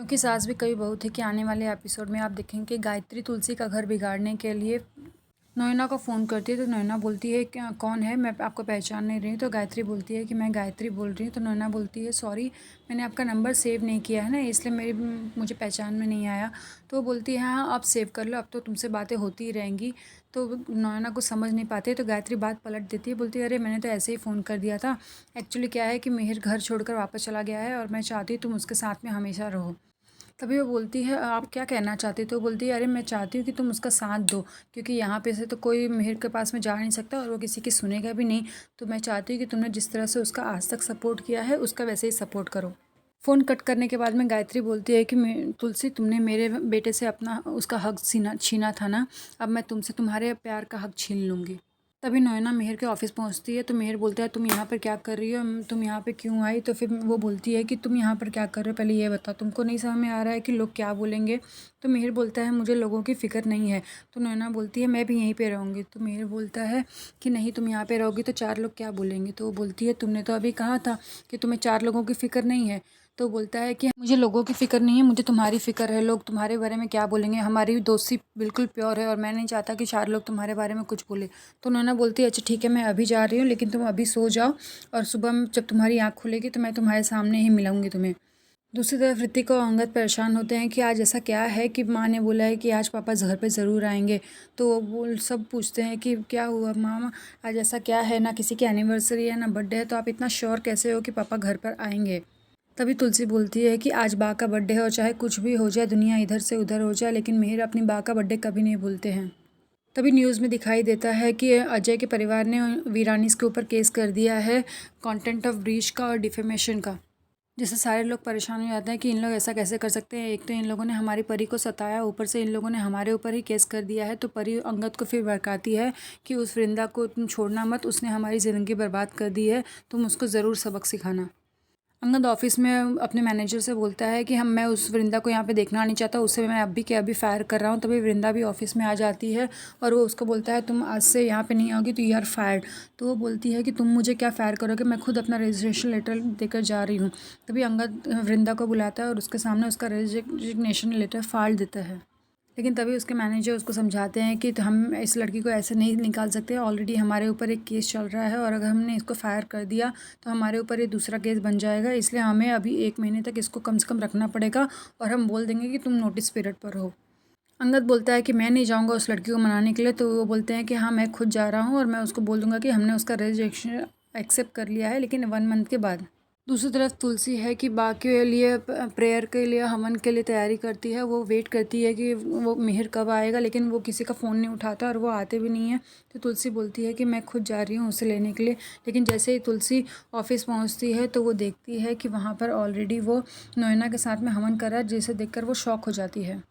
क्योंकि सास भी कभी बहू थी कि आने वाले एपिसोड में आप देखेंगे कि गायत्री तुलसी का घर बिगाड़ने के लिए नोएना को फ़ोन करती है। तो नोएना बोलती है क्या कौन है, मैं आपको पहचान नहीं रही। तो गायत्री बोलती है कि मैं गायत्री बोल रही हूँ। तो नोएना बोलती है सॉरी, मैंने आपका नंबर सेव नहीं किया है ना, इसलिए मुझे पहचान में नहीं आया। तो वो बोलती है हाँ आप सेव कर लो, अब तो तुमसे बातें होती ही रहेंगी। तो नोएना को समझ नहीं पाते, तो गायत्री बात पलट देती है, बोलती है अरे मैंने तो ऐसे ही फ़ोन कर दिया था। एक्चुअली क्या है कि मिहिर घर छोड़कर वापस चला गया है और मैं चाहती हूँ तुम उसके साथ में हमेशा रहो। तभी वो बोलती है आप क्या कहना चाहती हो। तो बोलती है अरे मैं चाहती हूँ कि तुम उसका साथ दो, क्योंकि यहाँ पे से तो कोई मिहिर के पास में जा नहीं सकता और वो किसी की सुनेगा भी नहीं। तो मैं चाहती हूँ कि तुमने जिस तरह से उसका आज तक सपोर्ट किया है उसका वैसे ही सपोर्ट करो। फ़ोन कट करने के बाद में गायत्री बोलती है कि तुलसी तुमने मेरे बेटे से अपना उसका हक छीना था ना, अब मैं तुमसे तुम्हारे प्यार का हक छीन लूँगी। तभी नोएना मिहिर के ऑफिस पहुंचती है। तो मिहिर बोलता है तुम यहाँ पर क्या कर रही हो, तुम यहाँ पे क्यों आई। तो फिर वो बोलती है कि तुम यहाँ पर क्या कर रहे हो, पहले ये बताओ, तुमको नहीं समझ में आ रहा है कि लोग क्या बोलेंगे। तो मिहिर बोलता है मुझे लोगों की फ़िक्र नहीं है। तो नोएना बोलती है मैं भी यहीं पे रहूँगी। तो मिहिर बोलता है कि नहीं तुम यहाँ पे रहोगी तो 4 लोग क्या बोलेंगे। तो वो बोलती है तुमने तो अभी कहा था कि तुम्हें 4 लोगों की फ़िक्र नहीं है। तो बोलता है कि मुझे लोगों की फ़िक्र नहीं है, मुझे तुम्हारी फ़िक्र है, लोग तुम्हारे बारे में क्या बोलेंगे, हमारी दोस्ती बिल्कुल प्योर है और मैं नहीं चाहता कि 4 लोग तुम्हारे बारे में कुछ बोले। तो नोना बोलती है अच्छा ठीक है मैं अभी जा रही हूँ, लेकिन तुम अभी सो जाओ और सुबह जब तुम्हारी आँख खुलेगी तो मैं तुम्हारे सामने ही मिलाऊंगी तुम्हें। दूसरी तरफ ऋतिक और अंगद परेशान होते हैं कि आज ऐसा क्या है कि माँ ने बोला है कि आज पापा घर पे ज़रूर आएंगे। तो वो सब पूछते हैं कि क्या हुआ मामा, आज ऐसा क्या है, ना किसी की एनिवर्सरी है ना बर्थडे है, तो आप इतना श्योर कैसे हो कि पापा घर पर आएंगे। तभी तुलसी बोलती है कि आज बा का बर्थडे है और चाहे कुछ भी हो जाए, दुनिया इधर से उधर हो जाए, लेकिन मिहिर अपनी बा का बर्थडे कभी नहीं भूलते हैं। तभी न्यूज़ में दिखाई देता है कि अजय के परिवार ने वीरानीस के ऊपर केस कर दिया है कंटेंट ऑफ ब्रीच का और डिफेमेशन का। जिससे सारे लोग परेशान हो जाते हैं कि इन लोग ऐसा कैसे कर सकते हैं। एक तो इन लोगों ने हमारी परी को सताया, ऊपर से इन लोगों ने हमारे ऊपर ही केस कर दिया है। तो परी अंगद को फिर भड़काती है कि उस वृंदा को तुम छोड़ना मत, उसने हमारी ज़िंदगी बर्बाद कर दी है, तुम उसको ज़रूर सबक सिखाना। अंगद ऑफिस में अपने मैनेजर से बोलता है कि मैं उस वृंदा को यहाँ पे देखना नहीं चाहता, उसे मैं अभी के अभी फायर कर रहा हूँ। तभी वृंदा भी ऑफिस में आ जाती है और वो उसको बोलता है तुम आज से यहाँ पे नहीं आओगी तो यू आर फायर्ड। तो वो बोलती है कि तुम मुझे क्या फायर करोगे, मैं खुद अपना रजिग्नेशन लेटर देकर जा रही हूँ। तभी अंगद वृंदा को बुलाता है और उसके सामने उसका रजिग्नेशन लेटर फाड़ देता है। लेकिन तभी उसके मैनेजर उसको समझाते हैं कि तो हम इस लड़की को ऐसे नहीं निकाल सकते, ऑलरेडी हमारे ऊपर एक केस चल रहा है और अगर हमने इसको फायर कर दिया तो हमारे ऊपर ये दूसरा केस बन जाएगा, इसलिए हमें अभी 1 महीने तक इसको कम से कम रखना पड़ेगा और हम बोल देंगे कि तुम नोटिस पीरियड पर हो। अंगद बोलता है कि मैं नहीं जाऊँगा उस लड़की को मनाने के लिए। तो वो बोलते हैं कि हाँ मैं खुद जा रहा हूँ और मैं उसको बोल दूँगा कि हमने उसका रजिस्ट्रेशन एक्सेप्ट कर लिया है, लेकिन 1 मंथ के बाद। दूसरी तरफ तुलसी है कि बा के लिए प्रेयर के लिए हवन के लिए तैयारी करती है। वो वेट करती है कि वो मिहिर कब आएगा, लेकिन वो किसी का फ़ोन नहीं उठाता और वो आते भी नहीं है। तो तुलसी बोलती है कि मैं खुद जा रही हूँ उसे लेने के लिए। लेकिन जैसे ही तुलसी ऑफिस पहुँचती है तो वो देखती है कि वहाँ पर ऑलरेडी वो नोएना के साथ में हवन कर रहा है, जिसे देखकर वो शॉक हो जाती है।